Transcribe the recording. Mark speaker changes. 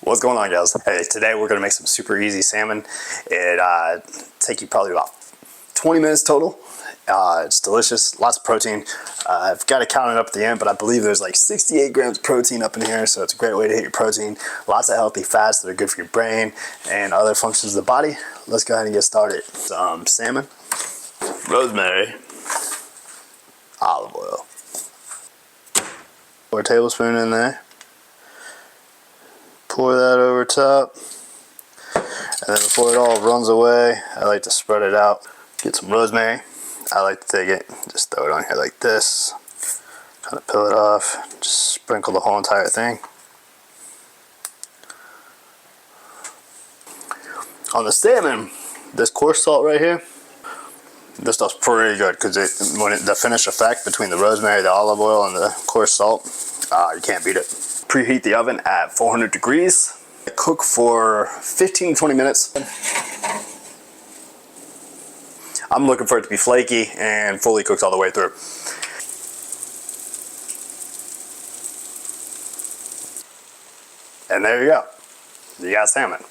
Speaker 1: What's going on, guys? Hey, today we're gonna make some super easy salmon. It take you probably about 20 minutes total. It's delicious, lots of protein. I've got to count it up at the end, but I believe there's like 68 grams of protein up in here, so it's a great way to hit your protein. Lots of healthy fats that are good for your brain and other functions of the body. Let's go ahead and get started. Some salmon, rosemary, olive oil. Pour a tablespoon in there. Pour that over top, and then before it all runs away, I like to spread it out. Get some rosemary. I like to take it, just throw it on here like this, kind of peel it off, just sprinkle the whole entire thing. On the salmon, this coarse salt right here, this stuff's pretty good because the finished effect between the rosemary, the olive oil, and the coarse salt, you can't beat it. Preheat the oven at 400 degrees. Cook for 15 to 20 minutes. I'm looking for it to be flaky and fully cooked all the way through. And there you go. You got salmon.